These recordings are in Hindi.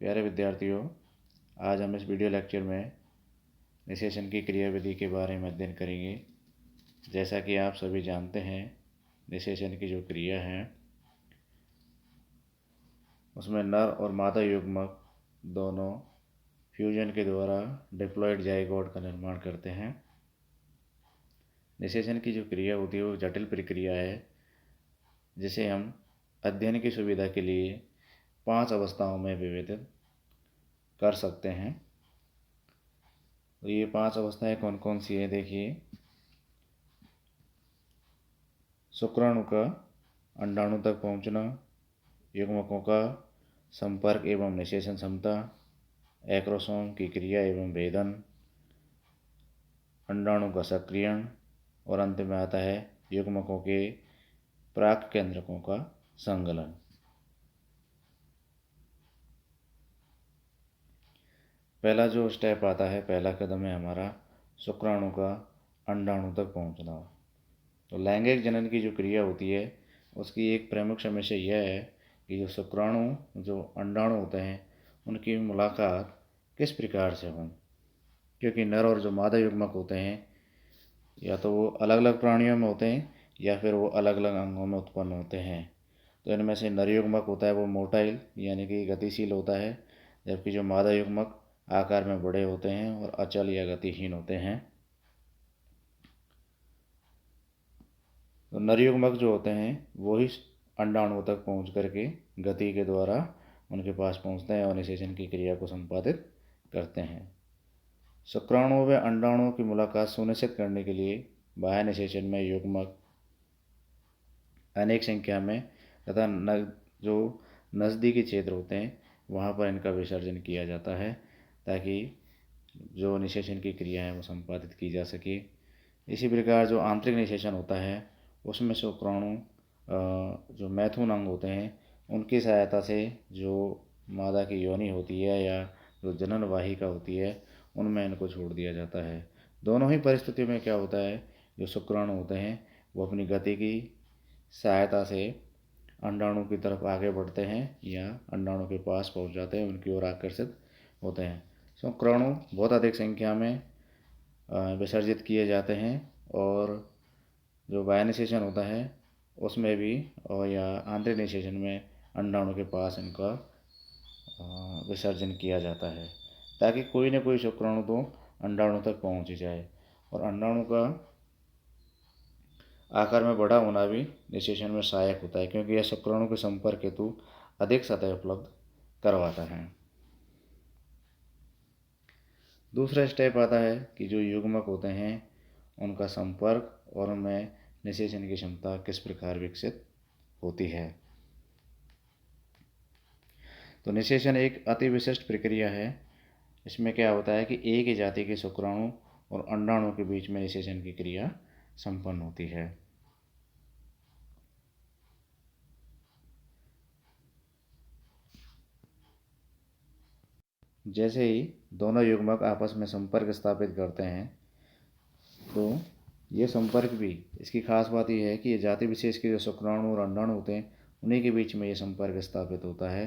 प्यारे विद्यार्थियों, आज हम इस वीडियो लेक्चर में निषेचन की क्रियाविधि के बारे में अध्ययन करेंगे। जैसा कि आप सभी जानते हैं, निषेचन की जो क्रिया है उसमें नर और मादा युग्मक दोनों फ्यूजन के द्वारा डिप्लॉयड जाइगोट का निर्माण करते हैं। निषेचन की जो क्रिया होती है वो जटिल प्रक्रिया है, जिसे हम अध्ययन की सुविधा के लिए 5 अवस्थाओं में विभाजित कर सकते हैं। तो ये 5 अवस्थाएं कौन कौन सी है, देखिए। शुक्राणु का अंडाणु तक पहुंचना, युग्मकों का संपर्क एवं निषेचन क्षमता, एक्रोसोम की क्रिया एवं भेदन, अंडाणु का सक्रियण और अंत में आता है युग्मकों के प्राक केंद्रकों का संगलन। पहला जो स्टेप आता है, पहला कदम है हमारा शुक्राणु का अंडाणु तक पहुंचना। तो लैंगिक जनन की जो क्रिया होती है उसकी एक प्रमुख समस्या यह है कि जो शुक्राणु जो अंडाणु होते हैं उनकी मुलाकात किस प्रकार से हो, क्योंकि नर और जो मादा युग्मक होते हैं या तो वो अलग अलग प्राणियों में होते हैं या फिर वो अलग अलग अंगों में उत्पन्न होते हैं। तो इनमें से नर युग्मक होता है वो मोटाइल यानी कि गतिशील होता है, जबकि जो मादा युग्मक आकार में बड़े होते हैं और अचल या गतिहीन होते हैं। तो नर युग्मक जो होते हैं वो ही अंडाणु तक पहुंच करके गति के द्वारा उनके पास पहुंचते हैं और निषेचन की क्रिया को संपादित करते हैं। शुक्राणु व अंडाणुओं की मुलाकात सुनिश्चित करने के लिए बाह्य निषेचन में युग्मक अनेक संख्या में तथा जो नज़दीकी क्षेत्र होते हैं वहाँ पर इनका विसर्जन किया जाता है, ताकि जो निषेचन की क्रिया है वो संपादित की जा सके। इसी प्रकार जो आंतरिक निषेचन होता है उसमें शुक्राणु जो मैथुन अंग होते हैं उनकी सहायता से जो मादा की योनि होती है या जो जनन वाहिका होती है उनमें इनको छोड़ दिया जाता है। दोनों ही परिस्थितियों में क्या होता है, जो शुक्राणु होते हैं वो अपनी गति की सहायता से अंडाणु की तरफ आगे बढ़ते हैं या अंडाणु के पास पहुंच जाते हैं, उनकी ओर आकर्षित होते हैं। शुक्राणु बहुत अधिक संख्या में विसर्जित किए जाते हैं और जो बाह्य निषेचन होता है उसमें भी और या आंतरिक निषेचन में अंडाणु के पास इनका विसर्जन किया जाता है, ताकि कोई न कोई शुक्राणु तो अंडाणु तक पहुंच ही जाए। और अंडाणु का आकार में बड़ा होना भी निषेचन में सहायक होता है, क्योंकि यह शुक्राणु के संपर्क हेतु अधिक सतह उपलब्ध करवाता है। दूसरा स्टेप आता है कि जो युग्मक होते हैं उनका संपर्क और उनमें निषेचन की क्षमता किस प्रकार विकसित होती है। तो निषेचन एक अति विशिष्ट प्रक्रिया है। इसमें क्या होता है कि एक ही जाति के शुक्राणु और अंडाणु के बीच में निषेचन की क्रिया संपन्न होती है। जैसे ही दोनों युग्मक आपस में संपर्क स्थापित करते हैं, तो ये संपर्क भी, इसकी खास बात यह है कि ये जाति विशेष के जो शुक्राणु और अंडाणु होते हैं उन्हीं के बीच में ये संपर्क स्थापित होता है।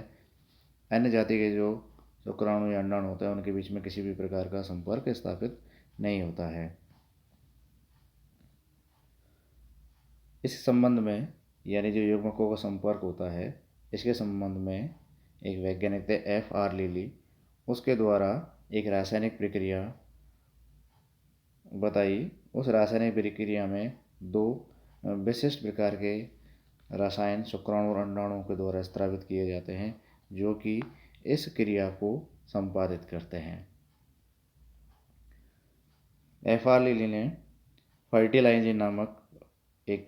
अन्य जाति के जो शुक्राणु या अंडाणु होते हैं उनके बीच में किसी भी प्रकार का संपर्क स्थापित नहीं होता है। इस संबंध में, यानी जो युग्मकों का संपर्क होता है, इसके संबंध में एक वैज्ञानिक थे F.R. लिली, उसके द्वारा एक रासायनिक प्रक्रिया बताई। उस रासायनिक प्रक्रिया में 2 विशिष्ट प्रकार के रसायन शुक्राणु और अंडाणुओं के द्वारा स्रावित किए जाते हैं, जो कि इस क्रिया को संपादित करते हैं। F.R. लिली ने फर्टिलाइजिन नामक एक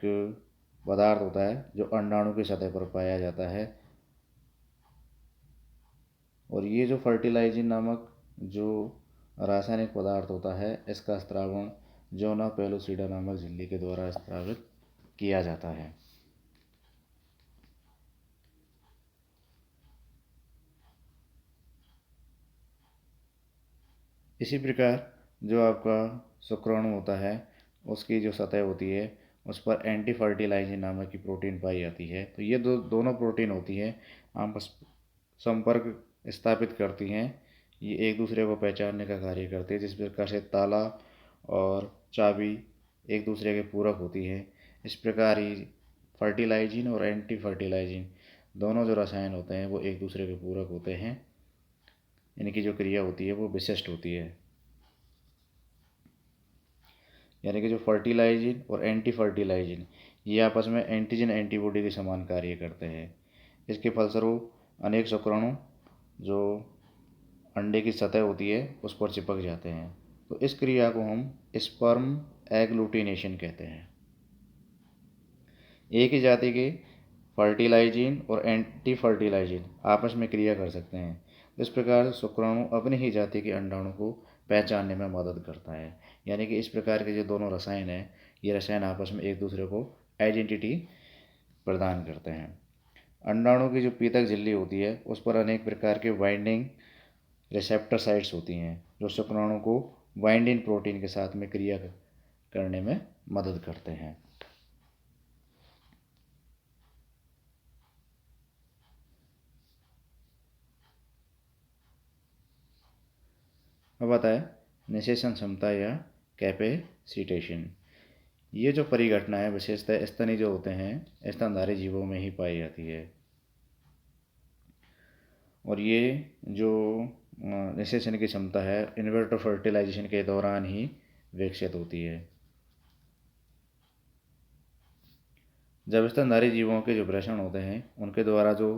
पदार्थ होता है जो अंडाणु की सतह पर पाया जाता है, और ये जो फर्टिलाइजिन नामक जो रासायनिक पदार्थ होता है इसका स्रावण जोना पेलुसिडा नामक झिल्ली के द्वारा स्रावित किया जाता है। इसी प्रकार जो आपका शुक्राणु होता है उसकी जो सतह होती है उस पर एंटी फर्टिलाइजिन नामक की प्रोटीन पाई जाती है। तो ये दोनों प्रोटीन होती है आपस संपर्क स्थापित करती हैं, ये एक दूसरे को पहचानने का कार्य करती है। जिस प्रकार से ताला और चाबी एक दूसरे के पूरक होती है, इस प्रकार ही फर्टिलाइजिन और एंटी फर्टिलाइजिन दोनों जो रसायन होते हैं वो एक दूसरे के पूरक होते हैं। इनकी जो क्रिया होती है वो विशिष्ट होती है। यानी कि जो फर्टिलाइजिन और एंटी फर्टिलाइजिन ये आपस में एंटीजन एंटीबॉडी के समान कार्य करते हैं। इसके फलस्वरूप अनेक शुक्राणु जो अंडे की सतह होती है उस पर चिपक जाते हैं। तो इस क्रिया को हम स्पर्म एग्लूटिनेशन कहते हैं। एक ही जाति के फर्टिलाइजिन और एंटी फर्टिलाइजिन आपस में क्रिया कर सकते हैं। इस प्रकार शुक्राणु अपनी ही जाति के अंडाणु को पहचानने में मदद करता है। यानी कि इस प्रकार के जो दोनों रसायन हैं, ये रसायन आपस में एक दूसरे को आइडेंटिटी प्रदान करते हैं। अंडाणु की जो पीतक झिल्ली होती है उस पर अनेक प्रकार के बाइंडिंग रिसेप्टर साइट्स होती हैं जो शुक्राणु को बाइंडिंग प्रोटीन के साथ में क्रिया करने में मदद करते हैं। अब आता है निषेचन क्षमता या कैपेसिटेशन। ये जो परिघटना है विशेषतः स्तनी जो होते हैं स्तनधारी जीवों में ही पाई जाती है। और ये जो निषेचन की क्षमता है इनवर्टर फर्टिलाइजेशन के दौरान ही विकसित होती है। जब स्तनधारी जीवों के जो वृषण होते हैं उनके द्वारा जो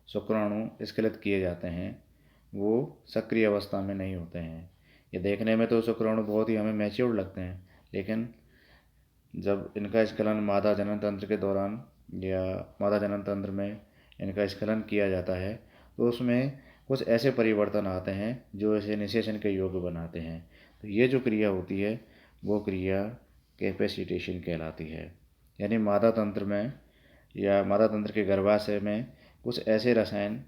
शुक्राणु स्खलित किए जाते हैं वो सक्रिय अवस्था में नहीं होते हैं। ये देखने में तो शुक्राणु बहुत ही हमें मैच्योर्ड लगते हैं, लेकिन जब इनका स्खलन मादा जनन तंत्र के दौरान या मादा जनन तंत्र में इनका स्खलन किया जाता है तो उसमें कुछ ऐसे परिवर्तन आते हैं जो इसे निषेचन के योग्य बनाते हैं। तो ये जो क्रिया होती है वो क्रिया कैपेसिटेशन कहलाती है। यानी मादा तंत्र में या मादा तंत्र के गर्भाशय में कुछ ऐसे रसायन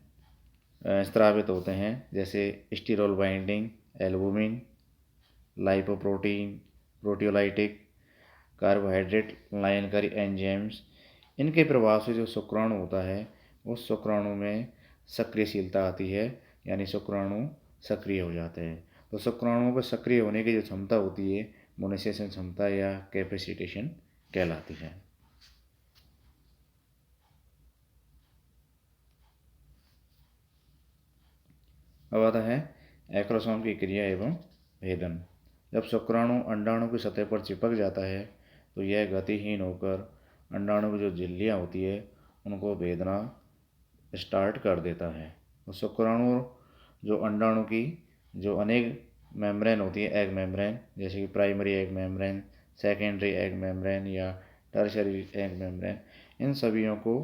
स्रावित होते हैं जैसे sterol binding, albumin, lipoprotein, proteolytic, carbohydrate लायनकारी एंजाइम्स। इनके प्रभाव से जो शुक्राणु होता है उस शुक्राणु में सक्रियशीलता आती है, यानी शुक्राणु सक्रिय हो जाते हैं। तो शुक्राणुओं पर सक्रिय होने की जो क्षमता होती है वो निषेचन क्षमता या कैपेसिटेशन कहलाती है। अब आता है एक्रोसोम की क्रिया एवं भेदन। जब शुक्राणु अंडाणु की सतह पर चिपक जाता है तो यह गतिहीन होकर अंडाणु की जो झिल्लियाँ होती है उनको भेदना स्टार्ट कर देता है। तो शुक्राणु जो अंडाणु की जो अनेक मेम्ब्रेन होती है, एग मेम्ब्रेन, जैसे कि primary egg membrane, secondary egg membrane या टर्शरी एग मेम्ब्रेन, इन सभी को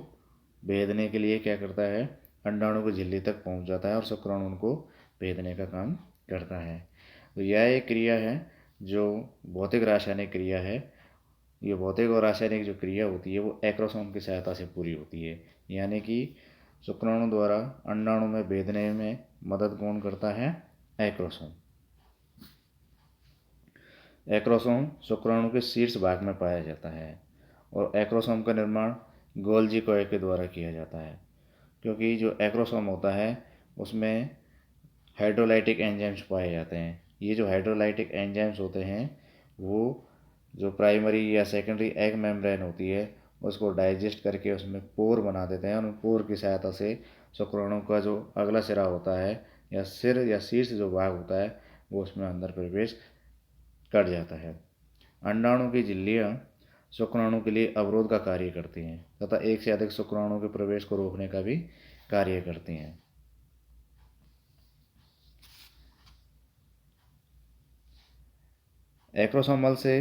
भेदने के लिए क्या करता है, अंडाणु की झिल्ली तक पहुंच जाता है और शुक्राणु उनको भेदने का काम करता है। तो यह एक क्रिया है जो भौतिक रासायनिक क्रिया है। ये भौतिक और रासायनिक जो क्रिया होती है वो एक्रोसोम की सहायता से पूरी होती है। यानी कि शुक्राणु द्वारा अंडाणु में भेदने में मदद कौन करता है, एक्रोसोम। एक्रोसोम शुक्राणु के शीर्ष भाग में पाया जाता है और एक्रोसोम का निर्माण गोल्जी कोए के द्वारा किया जाता है, क्योंकि जो एक्रोसोम होता है उसमें हाइड्रोलाइटिक एंजाइम्स पाए जाते हैं। ये जो हाइड्रोलाइटिक एंजाइम्स होते हैं वो जो प्राइमरी या सेकेंडरी एग मेम्ब्रेन होती है उसको डाइजेस्ट करके उसमें पोर बना देते हैं और उन पोर की सहायता से शुक्राणु का जो अगला सिरा होता है या सिर या शीर्ष जो भाग होता है वो उसमें अंदर प्रवेश कर जाता है। अंडाणु की झिल्लियाँ शुक्राणु के लिए अवरोध का कार्य करती हैं तथा एक से अधिक शुक्राणु के प्रवेश को रोकने का भी कार्य करती हैं। एक्रोसोमल से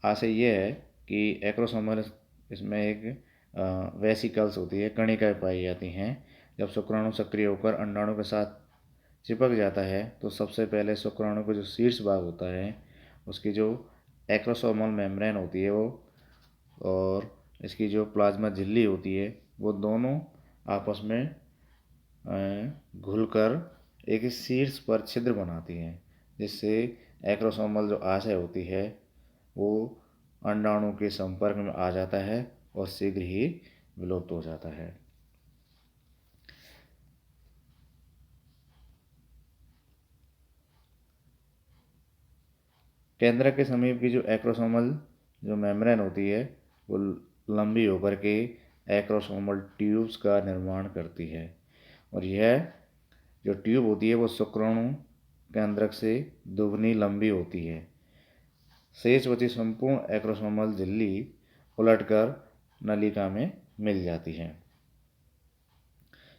आशय ये है कि एक्रोसोमल इसमें एक वेसिकल्स होती है, कणिकाएं पाई जाती हैं। जब शुक्राणु सक्रिय होकर अंडाणु के साथ चिपक जाता है तो सबसे पहले शुक्राणु का जो शीर्ष भाग होता है उसकी जो एक्रोसोमल मेम्ब्रेन होती है वो और इसकी जो प्लाज्मा झिल्ली होती है वो दोनों आपस में घुलकर एक शीर्ष पर छिद्र बनाती हैं, जिससे एक्रोसोमल जो आशय होती है वो अंडाणु के संपर्क में आ जाता है और शीघ्र ही विलुप्त हो जाता है। केंद्रक के समीप की जो एक्रोसोमल जो मेम्ब्रेन होती है वो लंबी होकर के एक्रोसोमल ट्यूब्स का निर्माण करती है, और यह जो ट्यूब होती है वो शुक्राणु केंद्रक से दोगुनी लंबी होती है। शेष बची संपूर्ण एक्रोसोमल झिल्ली उलटकर नलिका में मिल जाती है।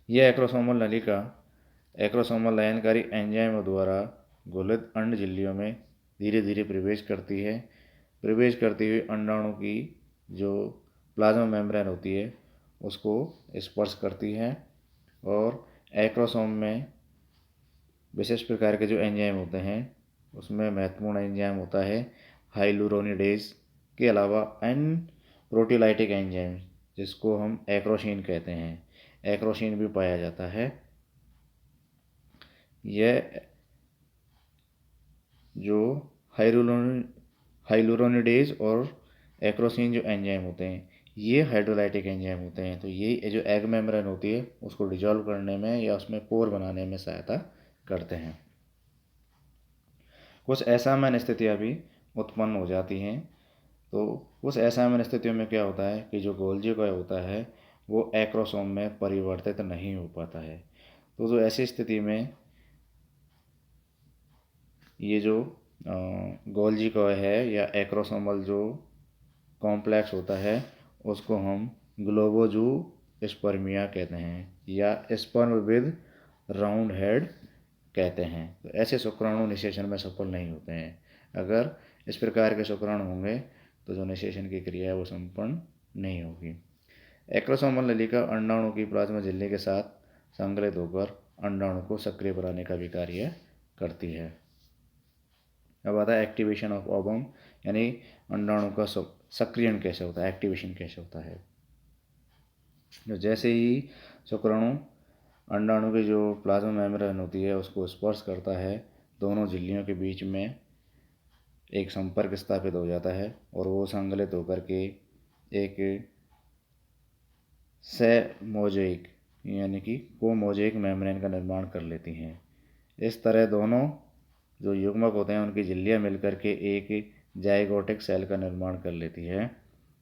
यह एक्रोसोमल नलिका एक्रोसोमल लयनकारी एंजाइमों द्वारा घुलित अंड झिल्लियों में धीरे धीरे प्रवेश करती है। प्रवेश करती हुई अंडाणु की जो प्लाज्मा मेम्ब्रेन होती है उसको स्पर्श करती है, और एक्रोसोम में विशेष प्रकार के जो एंजाइम होते हैं उसमें महत्वपूर्ण एंजाइम होता है हाइलुरोनिडेज के अलावा एन प्रोटीलाइटिक एंजाइम जिसको हम एक्रोसिन कहते हैं, एक्रोसिन भी पाया जाता है। यह जो हाइलुरोनिडेज और एक्रोसिन जो एंजाइम होते हैं ये हाइड्रोलाइटिक एंजाइम होते हैं, तो ये जो एग मेम्ब्रेन होती है उसको डिजॉल्व करने में या उसमें पोर बनाने में सहायता करते हैं। कुछ असामान्य स्थितियाँ भी उत्पन्न हो जाती हैं। तो उस असामान्य स्थितियों में क्या होता है कि जो गोल्जी कॉय होता है वो एक्रोसोम में परिवर्तित नहीं हो पाता है। तो जो ऐसी स्थिति में ये जो गोल्जी कॉय है या एक्रोसोमल जो कॉम्प्लेक्स होता है उसको हम ग्लोबोजू स्पर्मिया कहते हैं या स्पर्म विद राउंड हेड कहते हैं। तो ऐसे शुक्राणु निषेचन में सफल नहीं होते हैं। अगर इस प्रकार के शुक्राणु होंगे तो जो निषेचन की क्रिया है वो संपन्न नहीं होगी। एक्रोसोमल नलिका अंडाणु की प्लाज्मा झिल्ली के साथ संकलित होकर अंडाणु को सक्रिय बनाने का भी कार्य करती है। अब आता है एक्टिवेशन ऑफ ओवम, यानी अंडाणु का सक्रियण कैसे होता है, एक्टिवेशन कैसे होता है। जो जैसे ही शुक्राणु अंडाणु की जो प्लाज्मा मेम्ब्रेन होती है उसको स्पर्श करता है, दोनों झिल्लियों के बीच में एक संपर्क स्थापित हो जाता है और वो संकलित होकर के एक मोज़ेइक यानी कि कोमोज़ेइक मेम्ब्रेन का निर्माण कर लेती हैं। इस तरह दोनों जो युग्मक होते हैं उनकी झिल्लियाँ मिलकर के एक जाइगोटिक सेल का निर्माण कर लेती है,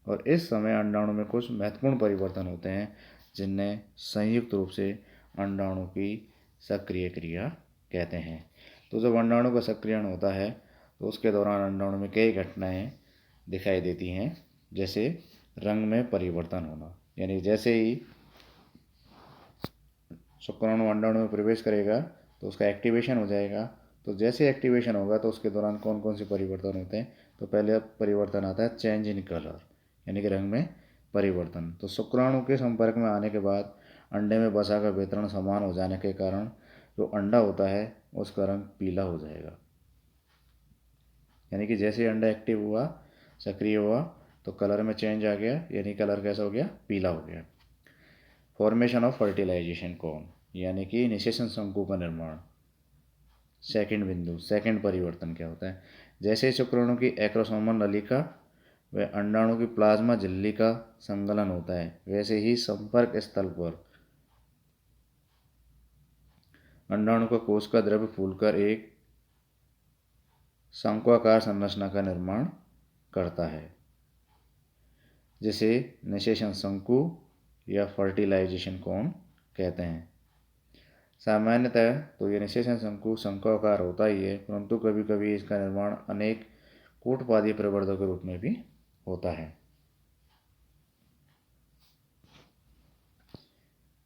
और इस समय अंडाणु में कुछ महत्वपूर्ण परिवर्तन होते हैं जिन्हें संयुक्त रूप से अंडाणु की सक्रिय क्रिया कहते हैं। तो जब अंडाणु का सक्रियण होता है तो उसके दौरान अंडाणु में कई घटनाएं दिखाई देती हैं, जैसे रंग में परिवर्तन होना, यानी जैसे ही शुक्राणु अंडाणु में प्रवेश करेगा तो उसका एक्टिवेशन हो जाएगा। तो जैसे एक्टिवेशन होगा तो उसके दौरान कौन कौन से परिवर्तन होते हैं, तो पहले परिवर्तन आता है चेंज इन कलर, यानी कि रंग में परिवर्तन। तो शुक्राणु के संपर्क में आने के बाद अंडे में वसा का वितरण समान हो जाने के कारण जो अंडा होता है उसका रंग पीला हो जाएगा, यानी कि जैसे अंडा एक्टिव हुआ, सक्रिय हुआ, तो कलर में चेंज आ गया, यानी कलर कैसा हो गया, पीला हो गया। फॉर्मेशन ऑफ फर्टिलाइजेशन कोन, यानी कि निषेचन शंकु का निर्माण। सेकंड बिंदु, सेकंड परिवर्तन क्या होता है, जैसे शुक्राणु की एक्रोसोमल नलिका व अंडाणु की प्लाज्मा झिल्ली का संकलन होता है वैसे ही संपर्क स्थल पर अंडाणु का कोश का द्रव्य फूलकर एक शंक्वाकार संरचना का निर्माण करता है, जिसे निषेचन शंकु या फर्टिलाइजेशन कोन कहते हैं। सामान्यतः तो ये निषेचन शंकु शंक्वाकार होता ही है, परंतु कभी कभी इसका निर्माण अनेक कूटपादीय प्रवर्धक के रूप में भी होता है।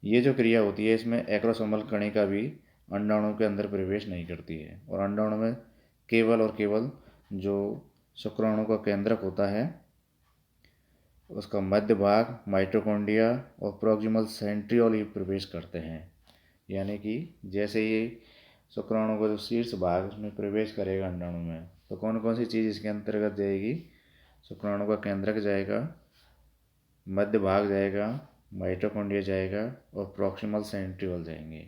ये जो क्रिया होती है इसमें एक्रोसोमल कणिका भी अंडाणु के अंदर प्रवेश नहीं करती है, और अंडाणु में केवल और केवल जो शुक्राणु का केंद्रक होता है उसका मध्य भाग, माइटोकॉन्ड्रिया और प्रोक्सिमल सेंट्रियोल ही प्रवेश करते हैं। यानी कि जैसे ही शुक्राणु का जो शीर्ष भाग उसमें प्रवेश करेगा अंडाणु में, तो कौन कौन सी चीज़ इसके अंतर्गत जाएगी, शुक्राणु का केंद्रक जाएगा, मध्य भाग जाएगा, माइटोकॉन्ड्रिया जाएगा और प्रॉक्सिमल सेंट्रियोल जाएंगे।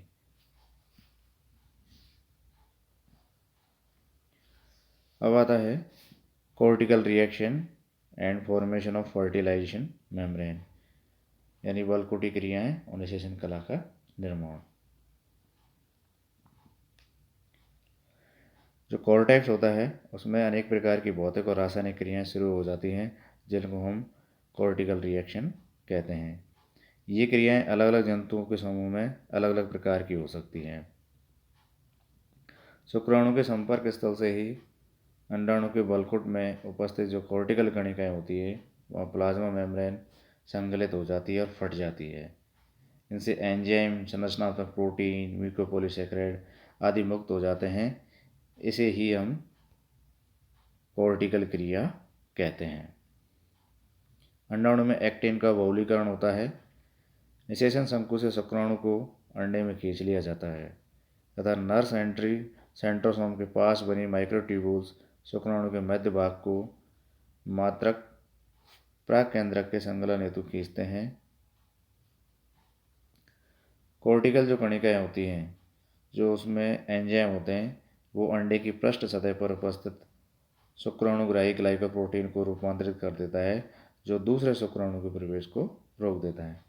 अब आता है cortical reaction and formation of fertilisation membrane, यानी बलकुटी क्रियाएं और निषेचन कला का निर्माण। जो कॉर्टेक्स होता है उसमें अनेक प्रकार की भौतिक और रासायनिक क्रियाएं शुरू हो जाती हैं जिनको हम कॉर्टिकल रिएक्शन कहते हैं। ये क्रियाएं अलग अलग जंतुओं के समूह में अलग अलग प्रकार की हो सकती हैं। शुक्राणु के संपर्क स्थल से ही अंडाणु के बलकुट में उपस्थित जो कॉर्टिकल कणिकाएं होती है वह प्लाज्मा मेम्ब्रेन संगलित हो जाती है और फट जाती है। इनसे एंजाइम, संरचनात्मक प्रोटीन, म्यूकोपॉलीसेकेराइड आदि मुक्त हो जाते हैं। इसे ही हम कॉर्टिकल क्रिया कहते हैं। अंडाणु में एक्टिन का बहुलीकरण होता है। निषेचन शंकु से शुक्राणु को अंडे में खींच लिया जाता है तथा नर्स एंट्री सेंट्रोसोम के पास बनी माइक्रोट्यूब्यूल्स शुक्राणु के मध्य भाग को मात्रक प्राकेंद्रक के संलग्न हेतु खींचते हैं। कॉर्टिकल जो कणिकाएं होती हैं जो उसमें एंजाइम होते हैं वो अंडे की पृष्ठ सतह पर उपस्थित शुक्राणुग्राही ग्लाइकोप्रोटीन को रूपांतरित कर देता है जो दूसरे शुक्राणु के प्रवेश को रोक देता है।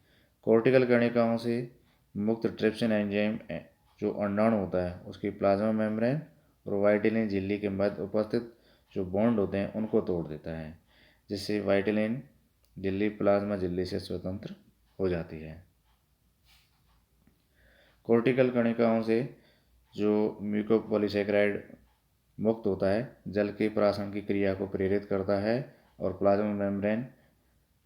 कॉर्टिकल कणिकाओं से मुक्त ट्रिप्सिन एंजाइम जो अंडाणु होता है उसकी प्लाज्मा मेम्ब्रेन और वाइटिलिन झिल्ली के मध्य उपस्थित जो बॉन्ड होते हैं उनको तोड़ देता है, जिससे वाइटिलिन झिल्ली प्लाज्मा झिल्ली से स्वतंत्र हो जाती है। कॉर्टिकल कणिकाओं से जो म्यूकोपॉलीसेकेराइड मुक्त होता है जल के प्राशन की क्रिया को प्रेरित करता है और प्लाज्मा मेम्ब्रेन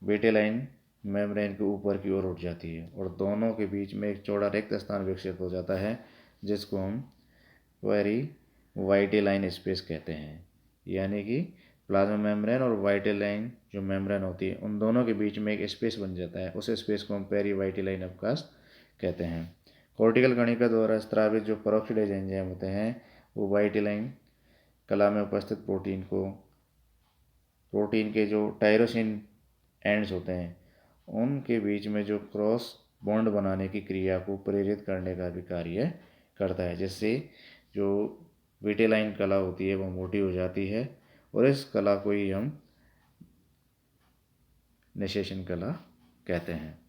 विटेलाइन मेम्ब्रेन के ऊपर की ओर उठ जाती है और दोनों के बीच में एक चौड़ा रिक्त स्थान विकसित हो जाता है जिसको हम वेरी वाइटेलाइन स्पेस कहते हैं। यानी कि प्लाज्मा मेम्ब्रेन और वाइटेलाइन जो मेम्ब्रेन होती है उन दोनों के बीच में एक स्पेस बन जाता है, उस स्पेस को हम पेरी वाइटेलाइन अवकाश कहते हैं। कॉर्टिकल कणिका द्वारा स्रावित जो पेरोक्सिडेज एंजाइम होते हैं वो वाइटेलाइन कला में उपस्थित प्रोटीन के जो टायरोसिन एंड्स होते हैं उनके बीच में जो क्रॉस बॉन्ड बनाने की क्रिया को प्रेरित करने का भी कार्य करता है, जिससे जो विटेलाइन कला होती है वो मोटी हो जाती है और इस कला को ही हम निषेचन कला कहते हैं।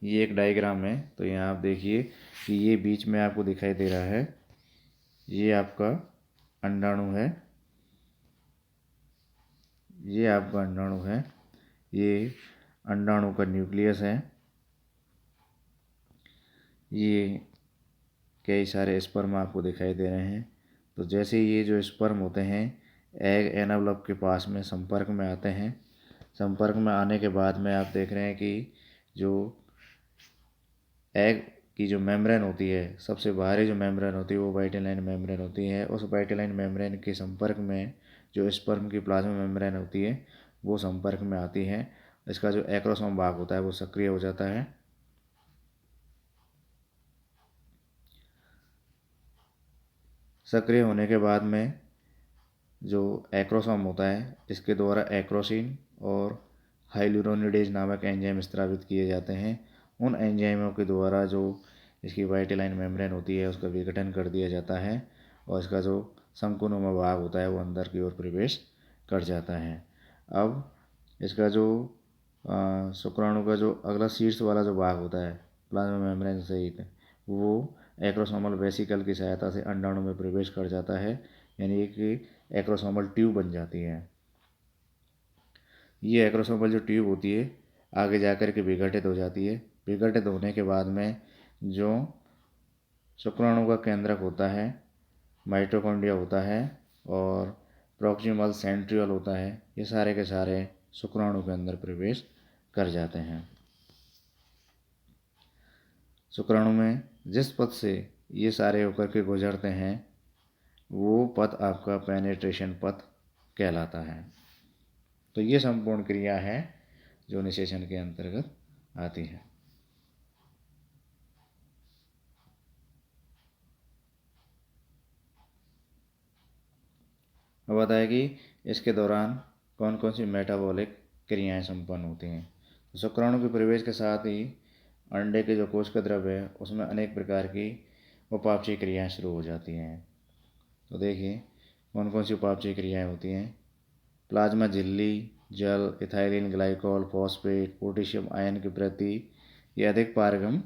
ये एक डायग्राम है तो यहाँ आप देखिए कि ये बीच में आपको दिखाई दे रहा है, ये आपका अंडाणु है, ये आपका अंडाणु है, ये अंडाणु का न्यूक्लियस है, ये कई सारे स्पर्म आपको दिखाई दे रहे हैं। तो जैसे ये जो स्पर्म होते हैं एग एनवलप के पास में संपर्क में आते हैं, संपर्क में आने के बाद में आप देख रहे हैं कि जो एग की जो मेम्ब्रेन होती है सबसे बाहरी जो मेम्ब्रेन होती है वो वाइटेलाइन मेम्ब्रेन होती है। उस वाइटेलाइन मेम्ब्रेन के संपर्क में जो स्पर्म की प्लाज्मा मेम्ब्रेन होती है वो संपर्क में आती है। इसका जो एक्रोसोम भाग होता है वो सक्रिय हो जाता है। सक्रिय होने के बाद में जो एक्रोसोम होता है इसके द्वारा एक्रोसिन और हाइलुरोनिडेज नामक एंजाइम स्रावित किए जाते हैं। उन एंजाइमों के द्वारा जो इसकी वाइटेलाइन मेम्ब्रेन होती है उसका विघटन कर दिया जाता है और इसका जो शंकुनुमा भाग होता है वो अंदर की ओर प्रवेश कर जाता है। अब इसका जो शुक्राणु का जो अगला शीर्ष वाला जो भाग होता है प्लाज्मा मेम्ब्रेन सहित वो एक्रोसोमल वेसिकल की सहायता से अंडाणु में प्रवेश कर जाता है, यानी कि एक्रोसोमल ट्यूब बन जाती है। ये एक्रोसोमल जो ट्यूब होती है आगे जाकर के विघटित हो जाती है। विघटित होने के बाद में जो शुक्राणु का केंद्रक होता है माइटोकॉन्ड्रिया होता है और प्रॉक्सिमल सेंट्रियोल होता है, ये सारे के सारे शुक्राणु के अंदर प्रवेश कर जाते हैं। शुक्राणु में जिस पथ से ये सारे होकर के गुजरते हैं वो पथ आपका पेनिट्रेशन पथ कहलाता है। तो ये संपूर्ण क्रिया है जो निषेचन के अंतर्गत आती है। अब बताया कि इसके दौरान कौन कौन सी मेटाबॉलिक क्रियाएं संपन्न होती हैं। तो शुक्राणु के प्रवेश के साथ ही अंडे के जो कोशिका द्रव्य है उसमें अनेक प्रकार की उपापचयी क्रियाएं शुरू हो जाती हैं। तो देखिए कौन कौन सी उपापचयी क्रियाएं होती हैं। प्लाज्मा झिल्ली जल, ethylene glycol, phosphate, potassium ion के प्रति ये अधिक पारगम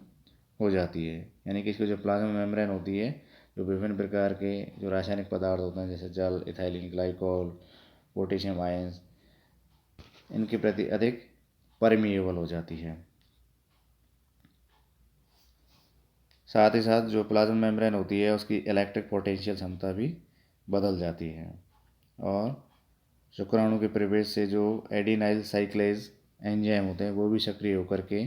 हो जाती है। यानी कि इसकी जो प्लाज्मा मेम्ब्रेन होती है, जो विभिन्न प्रकार के जो रासायनिक पदार्थ होते हैं जैसे जल, इथाइलिन ग्लाइकोल, पोटेशियम आयंस, इनके प्रति अधिक परमिएबल हो जाती है। साथ ही साथ जो प्लाज्मा मेम्ब्रेन होती है उसकी इलेक्ट्रिक पोटेंशियल क्षमता भी बदल जाती है, और शुक्राणु के प्रवेश से जो एडिनाइल साइक्लेज एंजाइम होते हैं वो भी सक्रिय होकर के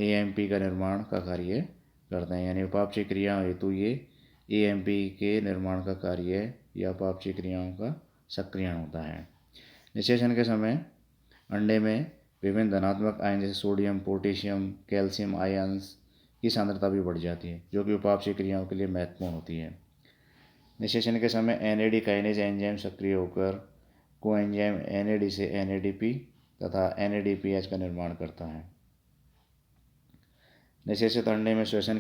एएमपी का निर्माण का कार्य करते हैं। यानी उपापचय क्रिया हेतु ये एएमपी के निर्माण का कार्य या उपापचय क्रियाओं का सक्रियण होता है। निषेचन के समय अंडे में विभिन्न धनात्मक आयन जैसे सोडियम, पोटेशियम, कैल्शियम आयन्स की सांद्रता भी बढ़ जाती है, जो कि उपापचय क्रियाओं के लिए महत्वपूर्ण होती है। निषेचन के समय एनएडी काइनेज एंजाइम सक्रिय होकर कोएंजाइम एनएडी से एनएडीपी तथा एनएडीपीएच का निर्माण करता है। निषेचित अंडे में श्वसन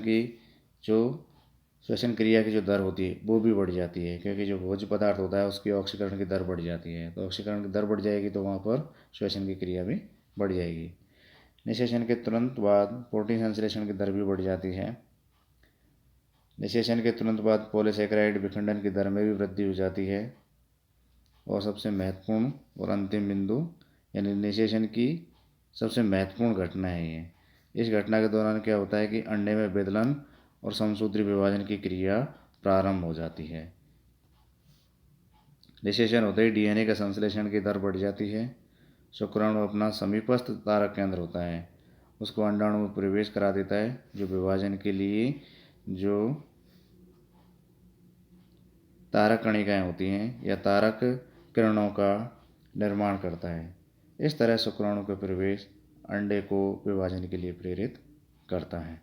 क्रिया की जो दर होती है वो भी बढ़ जाती है, क्योंकि जो भोज्य पदार्थ होता है उसकी ऑक्सीकरण की दर बढ़ जाती है। तो ऑक्सीकरण की दर बढ़ जाएगी तो वहाँ पर श्वसन की क्रिया भी बढ़ जाएगी। निषेचन के तुरंत बाद प्रोटीन संश्लेषण की दर भी बढ़ जाती है। निषेचन के तुरंत बाद पॉलीसेकेराइड विखंडन की दर में भी वृद्धि हो जाती है। और सबसे महत्वपूर्ण और अंतिम बिंदु यानी निषेचन की सबसे महत्वपूर्ण घटना है ये। इस घटना के दौरान क्या होता है कि अंडे में विदलन और समसूत्री विभाजन की क्रिया प्रारंभ हो जाती है। निषेचन होते ही डीएनए का संश्लेषण की दर बढ़ जाती है। शुक्राणु अपना समीपस्थ तारक केंद्र होता है उसको अंडाणु में प्रवेश करा देता है, जो विभाजन के लिए जो तारक कणिकाएँ होती हैं या तारक किरणों का निर्माण करता है। इस तरह शुक्राणु का प्रवेश अंडे को विभाजन के लिए प्रेरित करता है।